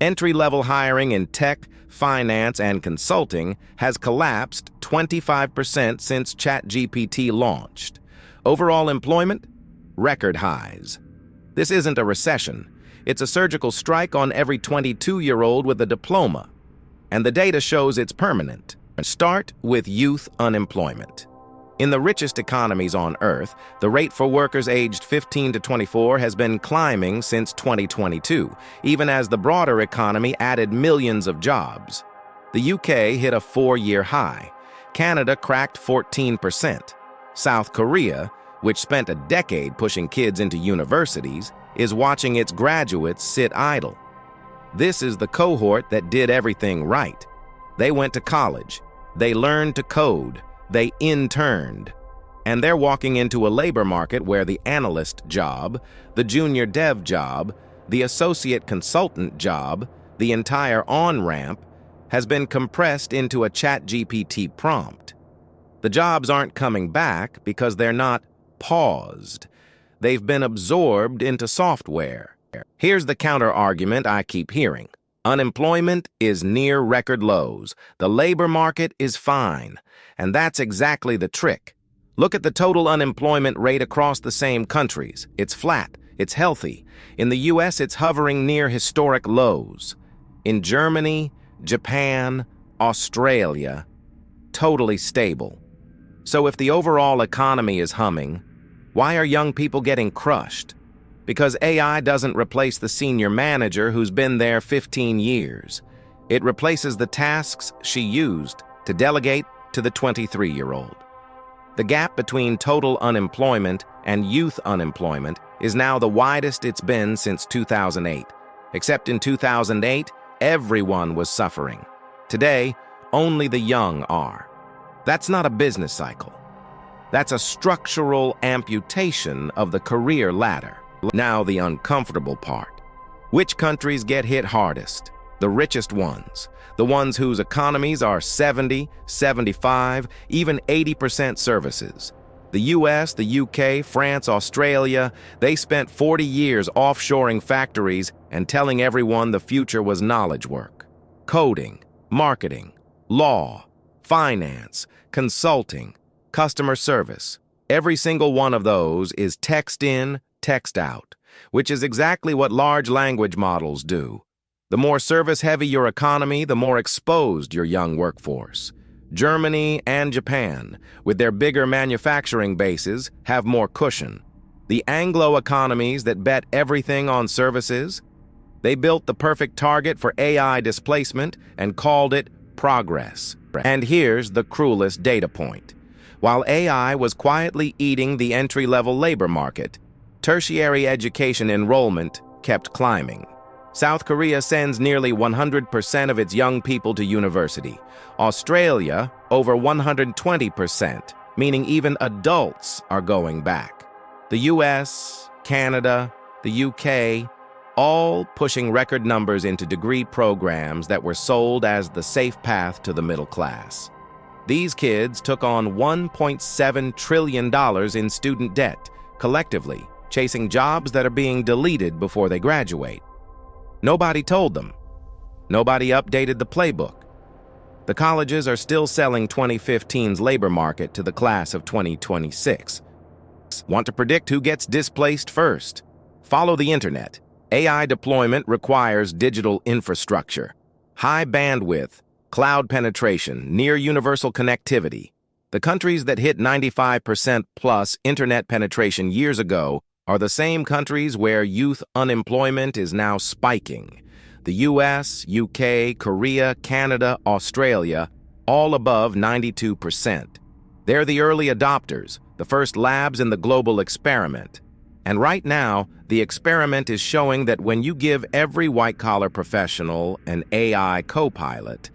Entry-level hiring in tech, finance, and consulting has collapsed 25% since ChatGPT launched. Overall employment? Record highs. This isn't a recession. It's a surgical strike on every 22-year-old with a diploma. And the data shows it's permanent. Start with youth unemployment. In the richest economies on Earth, the rate for workers aged 15 to 24 has been climbing since 2022, even as the broader economy added millions of jobs. The UK hit a 4-year high. Canada cracked 14%. South Korea, which spent a decade pushing kids into universities, is watching its graduates sit idle. This is the cohort that did everything right. They went to college. They learned to code. They interned. And they're walking into a labor market where the analyst job, the junior dev job, the associate consultant job, the entire on-ramp, has been compressed into a ChatGPT prompt. The jobs aren't coming back because they're not paused. They've been absorbed into software. Here's the counter-argument I keep hearing. Unemployment is near record lows. The labor market is fine. And that's exactly the trick. Look at the total unemployment rate across the same countries. It's flat. It's healthy. In the US, it's hovering near historic lows. In Germany, Japan, Australia, totally stable. So if the overall economy is humming, why are young people getting crushed? Because AI doesn't replace the senior manager who's been there 15 years. It replaces the tasks she used to delegate to the 23-year-old. The gap between total unemployment and youth unemployment is now the widest it's been since 2008. Except in 2008, everyone was suffering. Today, only the young are. That's not a business cycle. That's a structural amputation of the career ladder. Now the uncomfortable part. Which countries get hit hardest? The richest ones. The ones whose economies are 70, 75, even 80% services. The US, the UK, France, Australia, they spent 40 years offshoring factories and telling everyone the future was knowledge work. Coding, marketing, law, finance, consulting, customer service. Every single one of those is text in, text out, which is exactly what large language models do. The more service-heavy your economy, the more exposed your young workforce. Germany and Japan, with their bigger manufacturing bases, have more cushion. The Anglo economies that bet everything on services, they built the perfect target for AI displacement and called it progress. And here's the cruelest data point. While AI was quietly eating the entry-level labor market, tertiary education enrollment kept climbing. South Korea sends nearly 100% of its young people to university. Australia, over 120%, meaning even adults are going back. The US, Canada, the UK, all pushing record numbers into degree programs that were sold as the safe path to the middle class. These kids took on $1.7 trillion in student debt, collectively, chasing jobs that are being deleted before they graduate. Nobody told them. Nobody updated the playbook. The colleges are still selling 2015's labor market to the class of 2026. Want to predict who gets displaced first? Follow the internet. AI deployment requires digital infrastructure, high bandwidth, cloud penetration, near universal connectivity. The countries that hit 95% plus internet penetration years ago are the same countries where youth unemployment is now spiking. The US, UK, Korea, Canada, Australia, all above 92%. They're the early adopters, the first labs in the global experiment. And right now, the experiment is showing that when you give every white-collar professional an AI co-pilot,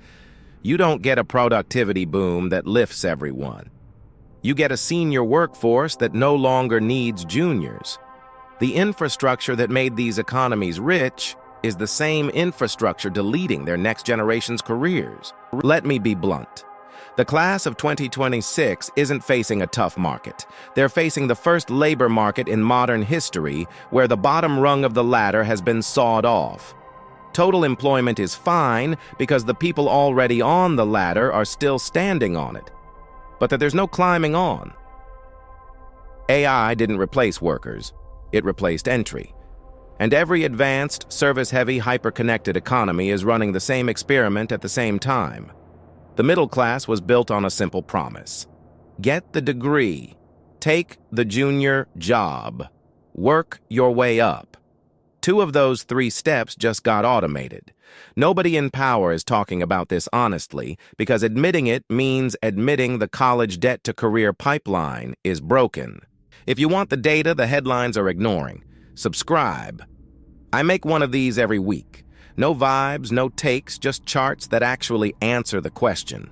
you don't get a productivity boom that lifts everyone. You get a senior workforce that no longer needs juniors. The infrastructure that made these economies rich is the same infrastructure deleting their next generation's careers. Let me be blunt. The class of 2026 isn't facing a tough market. They're facing the first labor market in modern history where the bottom rung of the ladder has been sawed off. Total employment is fine because the people already on the ladder are still standing on it, but that there's no climbing on. AI didn't replace workers, it replaced entry. And every advanced, service-heavy, hyper-connected economy is running the same experiment at the same time. The middle class was built on a simple promise. Get the degree, take the junior job, work your way up. 2 of those 3 steps just got automated. Nobody in power is talking about this honestly because admitting it means admitting the college debt-to-career pipeline is broken. If you want the data the headlines are ignoring, subscribe. I make one of these every week. No vibes, no takes, just charts that actually answer the question.